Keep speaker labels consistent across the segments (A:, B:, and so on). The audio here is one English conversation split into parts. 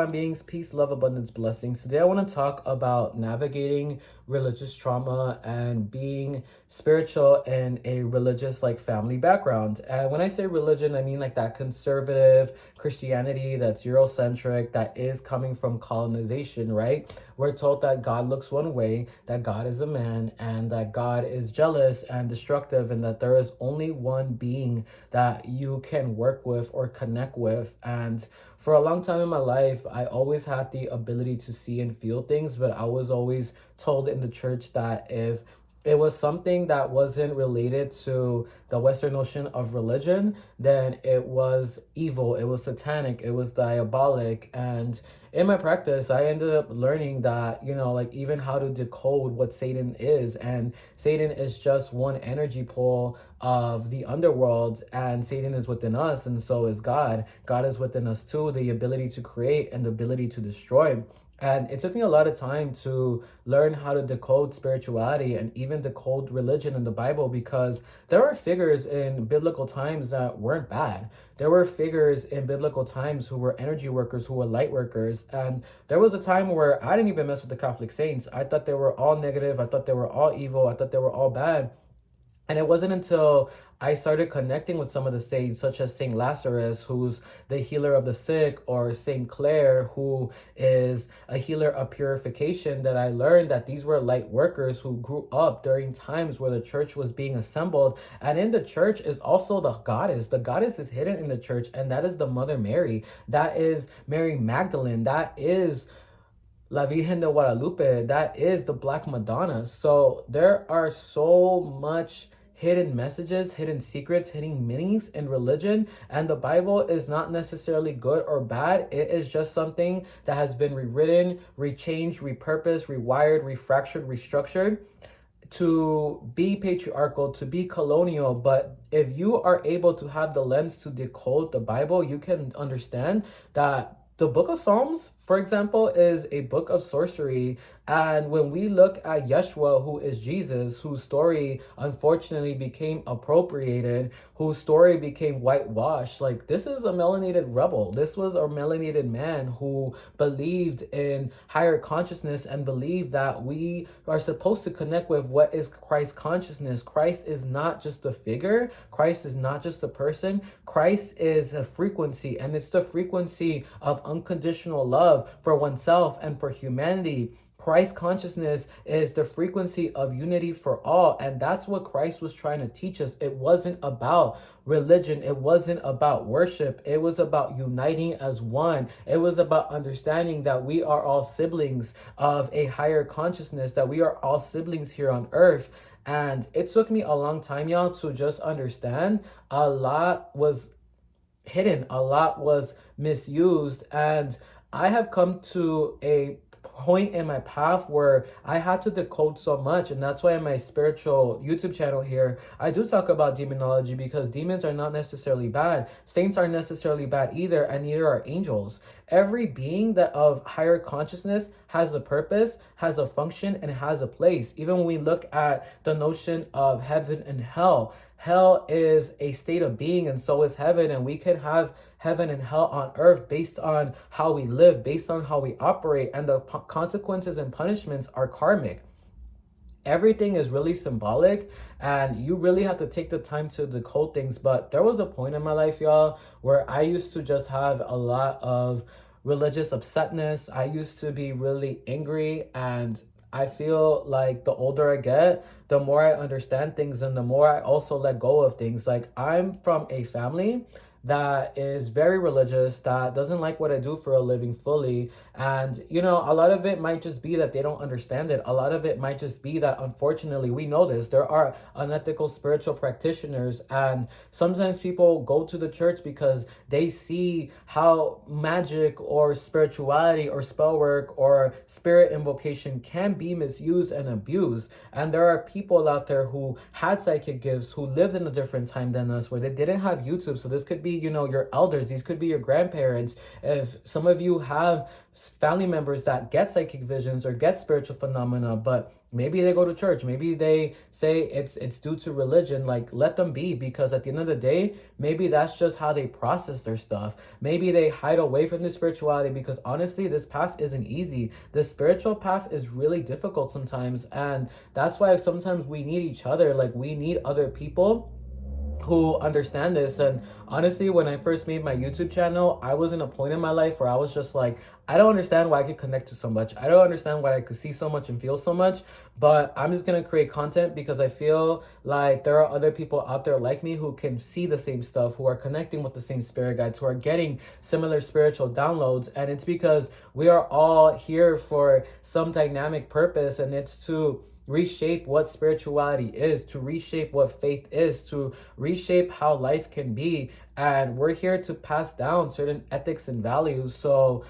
A: Beings, peace, love, abundance, blessings. Today I want to talk about navigating religious trauma and being spiritual in a religious family background. And when I say religion, I mean that conservative Christianity that's Eurocentric, that is coming from colonization, right? We're told that God looks one way, that God is a man, and that God is jealous and destructive, and that there is only one being that you can work with or connect with. And for a long time in my life, I always had the ability to see and feel things, but I was always told in the church that if it was something that wasn't related to the Western notion of religion, then it was evil, it was satanic, it was diabolic. And in my practice, I ended up learning that, even how to decode what Satan is. And Satan is just one energy pole of the underworld, and Satan is within us, and so is God. God is within us too, the ability to create and the ability to destroy. And it took me a lot of time to learn how to decode spirituality and even decode religion in the Bible, because there were figures in biblical times that weren't bad. There were figures in biblical times who were energy workers, who were light workers. And there was a time where I didn't even mess with the Catholic saints. I thought they were all negative. I thought they were all evil. I thought they were all bad. And it wasn't until I started connecting with some of the saints, such as Saint Lazarus, who's the healer of the sick, or Saint Clare, who is a healer of purification, that I learned that these were light workers who grew up during times where the church was being assembled. And in the church is also the goddess. The goddess is hidden in the church, and that is the Mother Mary. That is Mary Magdalene. That is La Virgen de Guadalupe. That is the Black Madonna. So there are so much hidden messages, hidden secrets, hidden meanings in religion. And the Bible is not necessarily good or bad. It is just something that has been rewritten, rechanged, repurposed, rewired, refractured, restructured to be patriarchal, to be colonial. But if you are able to have the lens to decode the Bible, you can understand that the book of Psalms, for example, is a book of sorcery. And when we look at Yeshua, who is Jesus, whose story unfortunately became appropriated, whose story became whitewashed, this is a melanated rebel. This was a melanated man who believed in higher consciousness and believed that we are supposed to connect with what is Christ consciousness. Christ is not just a figure. Christ is not just a person. Christ is a frequency, and it's the frequency of unconditional love for oneself and for humanity. Christ consciousness is the frequency of unity for all. And that's what Christ was trying to teach us. It wasn't about religion. It wasn't about worship. It was about uniting as one. It was about understanding that we are all siblings of a higher consciousness, that we are all siblings here on earth. And it took me a long time, y'all, to just understand a lot was hidden, a lot was misused. And I have come to a point in my path where I had to decode so much. And that's why in my spiritual YouTube channel here, I do talk about demonology, because demons are not necessarily bad. Saints aren't necessarily bad either, and neither are angels. Every being that of higher consciousness has a purpose, has a function, and has a place. Even when we look at the notion of heaven and hell, hell is a state of being, and so is heaven. And we can have heaven and hell on earth based on how we live, based on how we operate, and the consequences and punishments are karmic. Everything is really symbolic, and you really have to take the time to decode things. But there was a point in my life, y'all, where I used to just have a lot of religious upsetness. I used to be really angry, and I feel like the older I get, the more I understand things, and the more I also let go of things. I'm from a family that is very religious, that doesn't like what I do for a living fully. And, a lot of it might just be that they don't understand it. A lot of it might just be that, unfortunately, we know this. There are unethical spiritual practitioners. And sometimes people go to the church because they see how magic or spirituality or spell work or spirit invocation can be misused and abused. And there are people out there who had psychic gifts, who lived in a different time than us, where they didn't have YouTube. So this could be be, your elders, these could be your grandparents. If some of you have family members that get psychic visions or get spiritual phenomena, but maybe they go to church, maybe they say it's due to religion, like let them be, because at the end of the day, maybe that's just how they process their stuff. Maybe they hide away from the spirituality because honestly, this path isn't easy. The spiritual path is really difficult sometimes, and that's why sometimes we need each other. Like, we need other people who understand this. And honestly, when I first made my YouTube channel, I was in a point in my life where I was just like, I don't understand why I could connect to so much. I don't understand why I could see so much and feel so much, but I'm just gonna create content because I feel like there are other people out there like me who can see the same stuff, who are connecting with the same spirit guides, who are getting similar spiritual downloads. And it's because we are all here for some dynamic purpose, and it's to reshape what spirituality is, to reshape what faith is, to reshape how life can be. And we're here to pass down certain ethics and values. So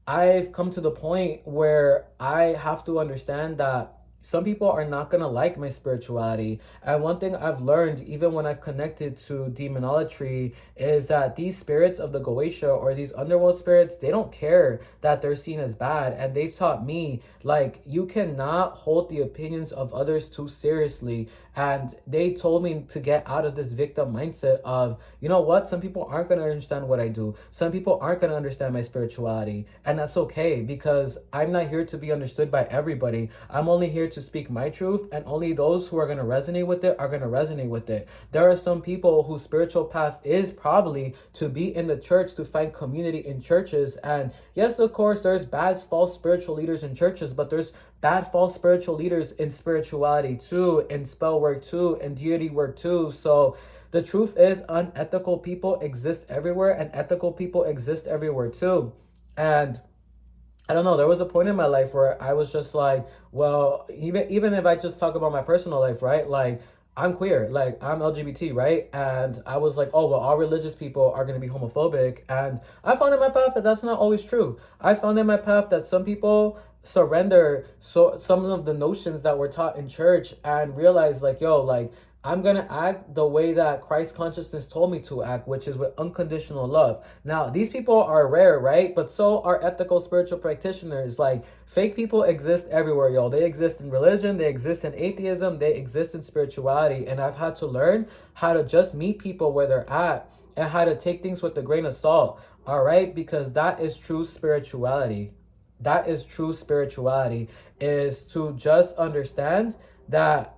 A: I've come to the point where I have to understand that some people are not going to like my spirituality. And one thing I've learned, even when I've connected to demonolatry, is that these spirits of the Goetia or these underworld spirits, they don't care that they're seen as bad. And they've taught me, like, you cannot hold the opinions of others too seriously. And they told me to get out of this victim mindset of, you know what, some people aren't going to understand what I do. Some people aren't going to understand my spirituality. And that's okay, because I'm not here to be understood by everybody. I'm only here to speak my truth, and only those who are going to resonate with it are going to resonate with it. There are some people whose spiritual path is probably to be in the church, to find community in churches. And yes, of course, there's bad false spiritual leaders in churches, but there's bad false spiritual leaders in spirituality too, in spell work too, in deity work too. So the truth is, unethical people exist everywhere, and ethical people exist everywhere too. And I don't know, there was a point in my life where I was just like, well, even if I just talk about my personal life, right? Like, I'm queer, like I'm LGBT, right? And I was like, oh, well, all religious people are going to be homophobic. And I found in my path that that's not always true. I found in my path that some people surrender some of the notions that were taught in church and realize, like, yo, like, I'm going to act the way that Christ consciousness told me to act, which is with unconditional love. Now, these people are rare, right? But so are ethical spiritual practitioners. Like, fake people exist everywhere, y'all. They exist in religion, they exist in atheism, they exist in spirituality. And I've had to learn how to just meet people where they're at and how to take things with a grain of salt, all right? Because that is true spirituality. That is true spirituality, is to just understand that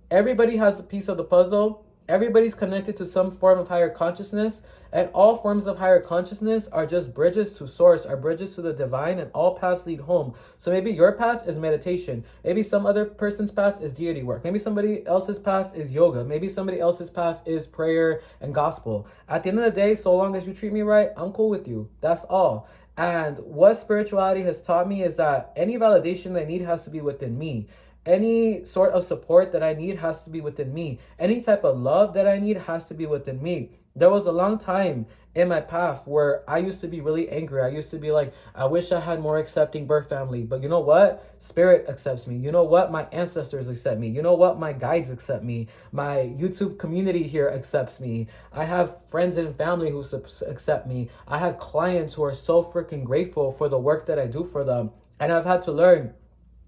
A: everybody has a piece of the puzzle. Everybody's connected to some form of higher consciousness, and all forms of higher consciousness are just bridges to source, are bridges to the divine, and all paths lead home. So maybe your path is meditation. Maybe some other person's path is deity work. Maybe somebody else's path is yoga. Maybe somebody else's path is prayer and gospel. At the end of the day, so long as you treat me right, I'm cool with you. That's all. And what spirituality has taught me is that any validation I need has to be within me. Any sort of support that I need has to be within me. Any type of love that I need has to be within me. There was a long time in my path where I used to be really angry. I used to be like, I wish I had more accepting birth family. But you know what? Spirit accepts me. You know what? My ancestors accept me. You know what? My guides accept me. My YouTube community here accepts me. I have friends and family who accept me. I have clients who are so freaking grateful for the work that I do for them. And I've had to learn,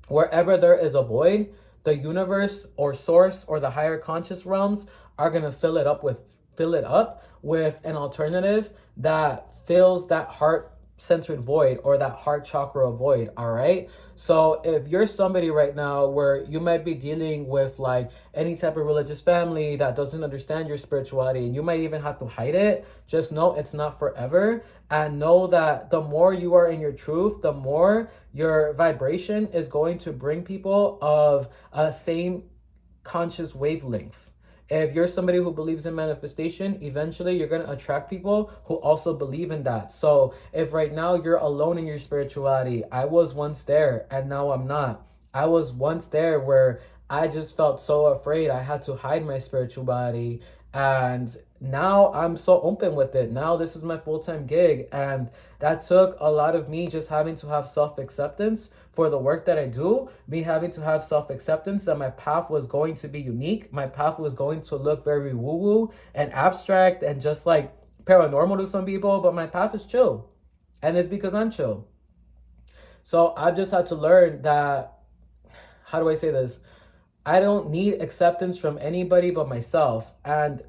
A: wherever there is a void, the universe or source or the higher conscious realms are going to fill it up with an alternative that fills that heart centered void or that heart chakra void. All right. So if you're somebody right now where you might be dealing with like any type of religious family that doesn't understand your spirituality, and you might even have to hide it, just know it's not forever. And know that the more you are in your truth, the more your vibration is going to bring people of a same conscious wavelength. If you're somebody who believes in manifestation, eventually you're going to attract people who also believe in that. So if right now you're alone in your spirituality, I was once there and now I'm not. I was once there where I just felt so afraid. I had to hide my spirituality. And now I'm so open with it. Now this is my full-time gig. And that took a lot of me just having to have self-acceptance for the work that I do. Me having to have self-acceptance that my path was going to be unique. My path was going to look very woo-woo and abstract and just like paranormal to some people, but my path is chill. And it's because I'm chill. So I've just had to learn that, how do I say this? I don't need acceptance from anybody but myself. And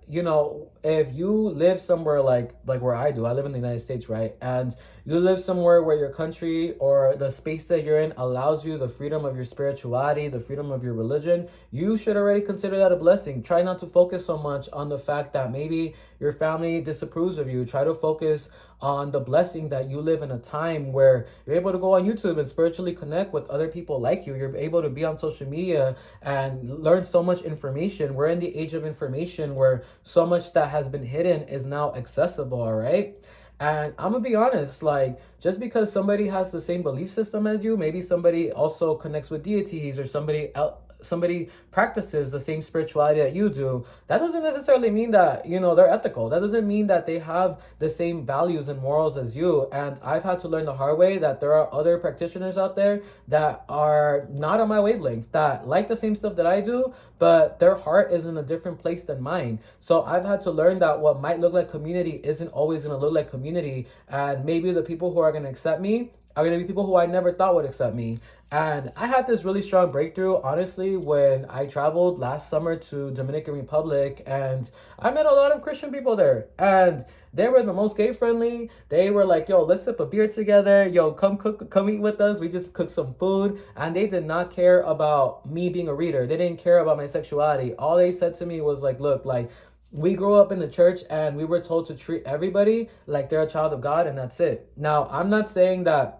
A: if you live somewhere like where I do, I live in the United States, right? And you live somewhere where your country or the space that you're in allows you the freedom of your spirituality, the freedom of your religion, you should already consider that a blessing. Try not to focus so much on the fact that maybe your family disapproves of you. Try to focus on the blessing that you live in a time where you're able to go on YouTube and spiritually connect with other people like you. You're able to be on social media and learn so much information. We're in the age of information where so much that has been hidden is now accessible, all right? And I'm gonna be honest, like, just because somebody has the same belief system as you, maybe somebody also connects with deities, or somebody practices the same spirituality that you do, that doesn't necessarily mean that they're ethical. That doesn't mean that they have the same values and morals as you. And I've had to learn the hard way that there are other practitioners out there that are not on my wavelength, that like the same stuff that I do, but their heart is in a different place than mine. So I've had to learn that what might look like community isn't always going to look like community. And maybe the people who are going to accept me are going to be people who I never thought would accept me. And I had this really strong breakthrough, honestly, when I traveled last summer to Dominican Republic, and I met a lot of Christian people there. And they were the most gay friendly. They were like, yo, let's sip a beer together. Yo, come eat with us. We just cooked some food. And they did not care about me being a reader. They didn't care about my sexuality. All they said to me was like, look, like, we grew up in the church and we were told to treat everybody like they're a child of God, and that's it. Now, I'm not saying that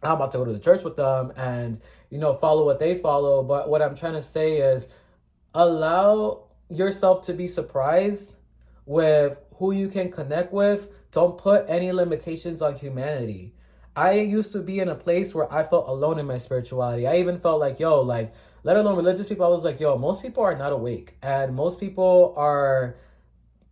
A: I'm about to go to the church with them and, follow what they follow. But what I'm trying to say is allow yourself to be surprised with who you can connect with. Don't put any limitations on humanity. I used to be in a place where I felt alone in my spirituality. I even felt like, yo, like, let alone religious people, I was like, yo, most people are not awake. And most people are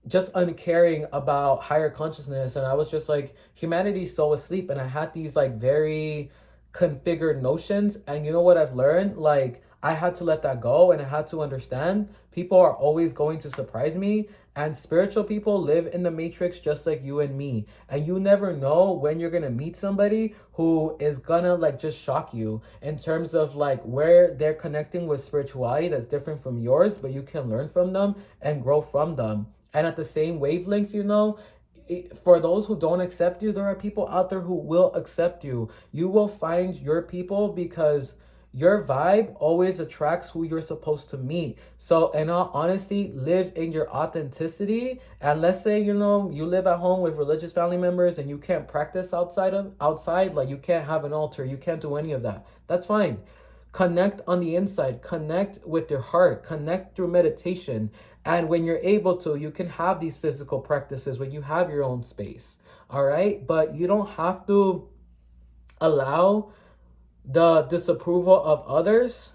A: just uncaring about higher consciousness. And I was just like, humanity's so asleep. And I had these like very configured notions. And you know what I've learned? Like, I had to let that go, and I had to understand people are always going to surprise me. And spiritual people live in the matrix just like you and me. And you never know when you're gonna meet somebody who is gonna like just shock you in terms of like where they're connecting with spirituality that's different from yours, but you can learn from them and grow from them. And at the same wavelength, for those who don't accept you, there are people out there who will accept you. You will find your people because your vibe always attracts who you're supposed to meet. So in all honesty, live in your authenticity. And let's say, you live at home with religious family members and you can't practice outside, like you can't have an altar, you can't do any of that. That's fine. Connect on the inside, connect with your heart, connect through meditation. And when you're able to, you can have these physical practices when you have your own space. All right. But you don't have to allow the disapproval of others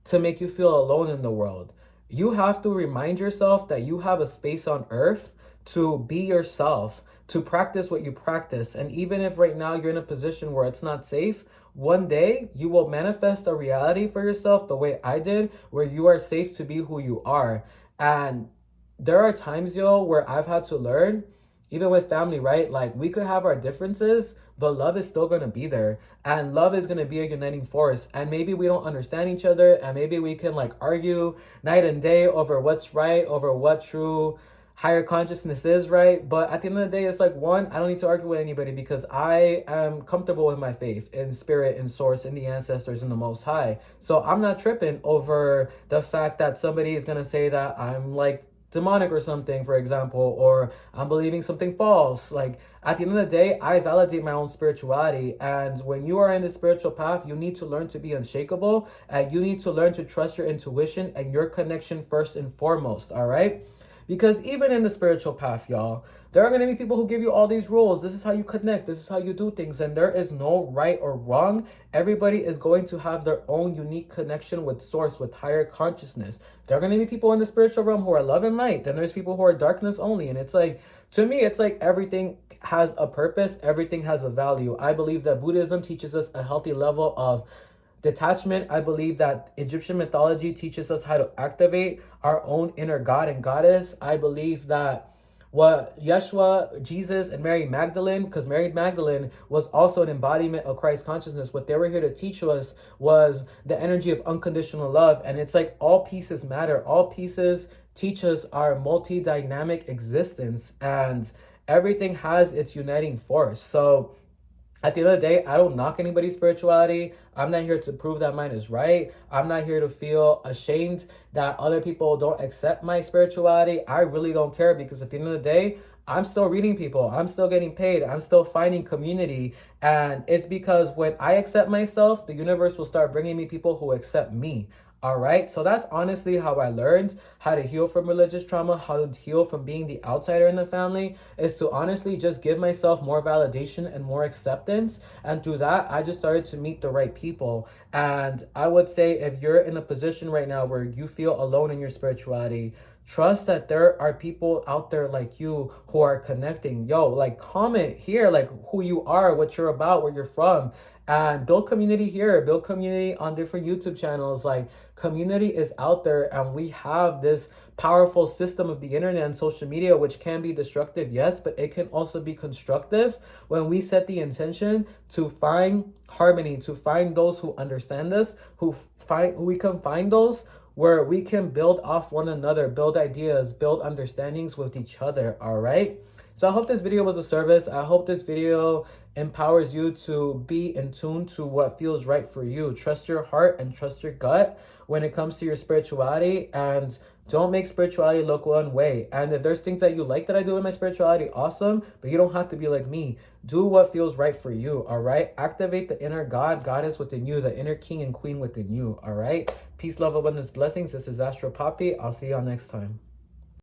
A: to make you feel alone in the world. You have to remind yourself that you have a space on earth to be yourself, to practice what you practice. And even if right now you're in a position where it's not safe, one day you will manifest a reality for yourself the way I did, where you are safe to be who you are. And there are times, where I've had to learn, even with family, right? Like, we could have our differences, but love is still going to be there. And love is going to be a uniting force. And maybe we don't understand each other. And maybe we can like argue night and day over what's right, over what true higher consciousness is, right? But at the end of the day, it's like, one, I don't need to argue with anybody because I am comfortable with my faith in spirit and source and the ancestors and the most high. So I'm not tripping over the fact that somebody is going to say that I'm like demonic or something, for example, or I'm believing something false. Like, at the end of the day, I validate my own spirituality. And when you are in the spiritual path, you need to learn to be unshakable, and you need to learn to trust your intuition and your connection first and foremost. All right. Because even in the spiritual path, y'all, there are going to be people who give you all these rules. This is how you connect. This is how you do things. And there is no right or wrong. Everybody is going to have their own unique connection with source, with higher consciousness. There are going to be people in the spiritual realm who are love and light. Then there's people who are darkness only. And it's like, to me, it's like everything has a purpose. Everything has a value. I believe that Buddhism teaches us a healthy level of detachment. I believe that Egyptian mythology teaches us how to activate our own inner god and goddess. I believe that what Yeshua, Jesus, and Mary Magdalene, because Mary Magdalene was also an embodiment of Christ consciousness. What they were here to teach us was the energy of unconditional love. And it's like all pieces matter. All pieces teach us our multi-dynamic existence, and everything has its uniting force. So at the end of the day, I don't knock anybody's spirituality. I'm not here to prove that mine is right. I'm not here to feel ashamed that other people don't accept my spirituality. I really don't care, because at the end of the day, I'm still reading people. I'm still getting paid. I'm still finding community. And it's because when I accept myself, the universe will start bringing me people who accept me. All right. So that's honestly how I learned how to heal from religious trauma, how to heal from being the outsider in the family, is to honestly just give myself more validation and more acceptance. And through that, I just started to meet the right people. And I would say, if you're in a position right now where you feel alone in your spirituality, trust that there are people out there like you who are connecting. Yo, like, comment here, like, who you are, what you're about, where you're from, and build community here, build community on different YouTube channels. Like, community is out there, and we have this powerful system of the internet and social media, which can be destructive, yes, but it can also be constructive when we set the intention to find harmony, to find those who understand us, we can find those where we can build off one another, build ideas, build understandings with each other. All right. So I hope this video was a service. I hope this video empowers you to be in tune to what feels right for you. Trust your heart and trust your gut when it comes to your spirituality, and don't make spirituality look one way. And if there's things that you like that I do in my spirituality, awesome, but you don't have to be like me. Do what feels right for you. All right. Activate the inner God, goddess within you, the inner king and queen within you. All right. Peace, love, abundance, blessings. This is AstroPapi. I'll see y'all next time.